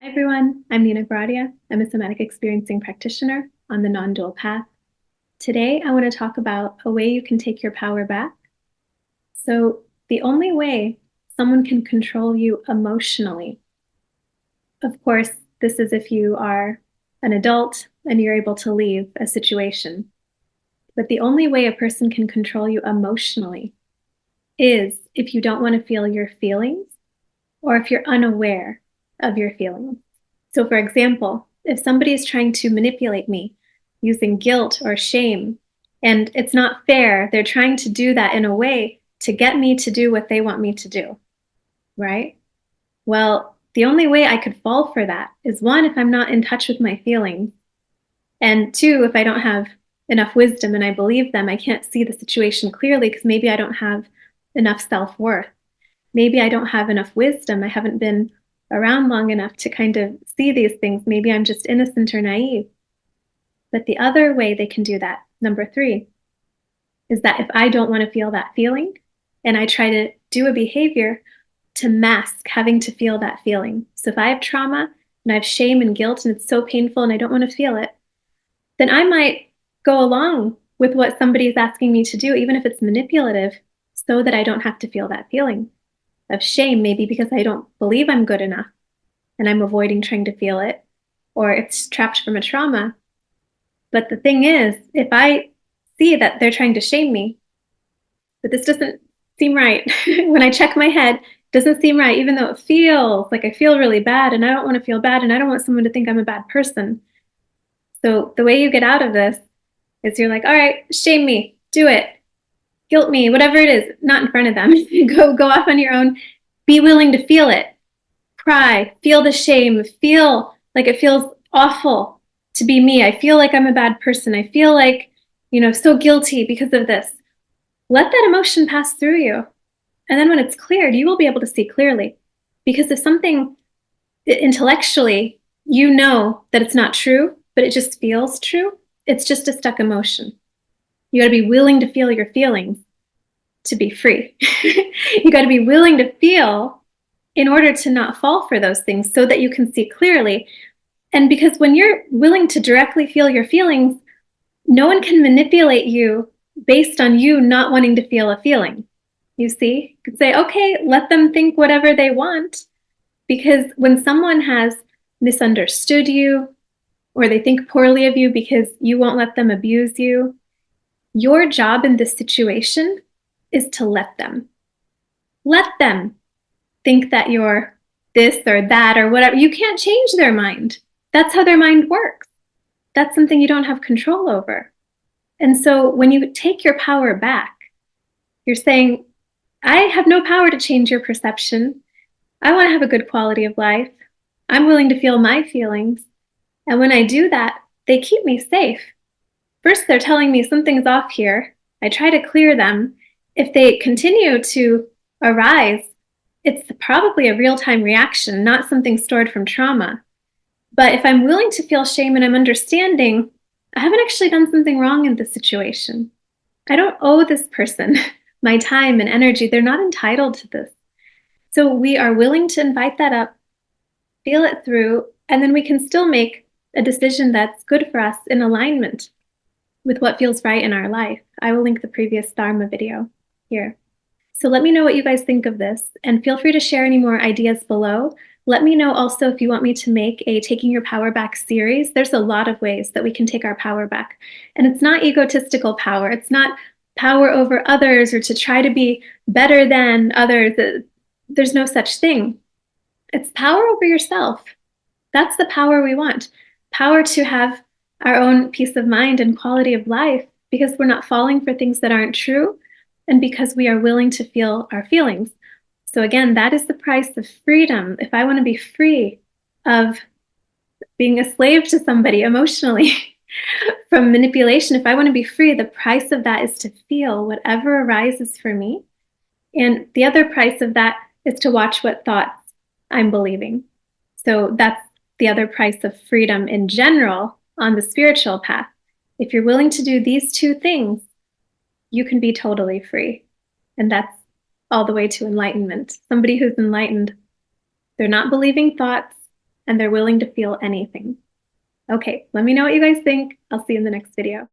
Hi everyone, I'm Goradia. I'm a Somatic Experiencing practitioner on the non-dual path. Today I want to talk about a way you can take your power back. So the only way someone can control you emotionally, of course, this is if you are an adult and you're able to leave a situation. But the only way a person can control you emotionally is if you don't want to feel your feelings or if you're unaware of your feelings. So for example, if somebody is trying to manipulate me using guilt or shame, and it's not fair, they're trying to do that in a way to get me to do what they want me to do, right? Well, the only way I could fall for that is one, if I'm not in touch with my feelings, and two, if I don't have enough wisdom and I believe them, I can't see the situation clearly because maybe I don't have enough self-worth. Maybe I don't have enough wisdom. I haven't been around long enough to kind of see these things. Maybe I'm just innocent or naive. But the other way they can do that, number 3, is that if I don't want to feel that feeling and I try to do a behavior to mask having to feel that feeling. So if I have trauma and I have shame and guilt and it's so painful and I don't want to feel it, then I might go along with what somebody is asking me to do, even if it's manipulative, so that I don't have to feel that feeling of shame, maybe because I don't believe I'm good enough and I'm avoiding trying to feel it, or it's trapped from a trauma. But the thing is, if I see that they're trying to shame me, but this doesn't seem right, when I check my head, it doesn't seem right, even though it feels like I feel really bad and I don't want to feel bad and I don't want someone to think I'm a bad person. So the way you get out of this is you're like, all right, shame me, do it, guilt me, whatever it is, not in front of them. Go off on your own. Be willing to feel it. Cry, feel the shame, feel like it feels awful to be me. I feel like I'm a bad person. I feel like, so guilty because of this. Let that emotion pass through you. And then when it's cleared, you will be able to see clearly. Because if something intellectually, you know that it's not true, but it just feels true, it's just a stuck emotion. You got to be willing to feel your feelings to be free. You got to be willing to feel in order to not fall for those things so that you can see clearly. And because when you're willing to directly feel your feelings, no one can manipulate you based on you not wanting to feel a feeling. You see, you could say, okay, let them think whatever they want. Because when someone has misunderstood you or they think poorly of you because you won't let them abuse you, your job in this situation is to let them. Let them think that you're this or that or whatever. You can't change their mind. That's how their mind works. That's something you don't have control over. And so when you take your power back, you're saying, I have no power to change your perception. I want to have a good quality of life. I'm willing to feel my feelings. And when I do that, they keep me safe. First, they're telling me something's off here. I try to clear them. If they continue to arise, it's probably a real-time reaction, not something stored from trauma. But if I'm willing to feel shame and I'm understanding, I haven't actually done something wrong in this situation. I don't owe this person my time and energy. They're not entitled to this. So we are willing to invite that up, feel it through, and then we can still make a decision that's good for us in alignment with what feels right in our life. I will link the previous Dharma video here. So let me know what you guys think of this, and feel free to share any more ideas below. Let me know also if you want me to make a Taking Your Power Back series. There's a lot of ways that we can take our power back. And it's not egotistical power. It's not power over others or to try to be better than others. There's no such thing. It's power over yourself. That's the power we want. Power to have our own peace of mind and quality of life because we're not falling for things that aren't true and because we are willing to feel our feelings. So again, that is the price of freedom. If I want to be free of being a slave to somebody emotionally from manipulation, if I want to be free, the price of that is to feel whatever arises for me. And the other price of that is to watch what thoughts I'm believing. So that's the other price of freedom in general on the spiritual path. If you're willing to do these two things, you can be totally free. And that's all the way to enlightenment. Somebody who's enlightened, they're not believing thoughts, and they're willing to feel anything. Okay, let me know what you guys think. I'll see you in the next video.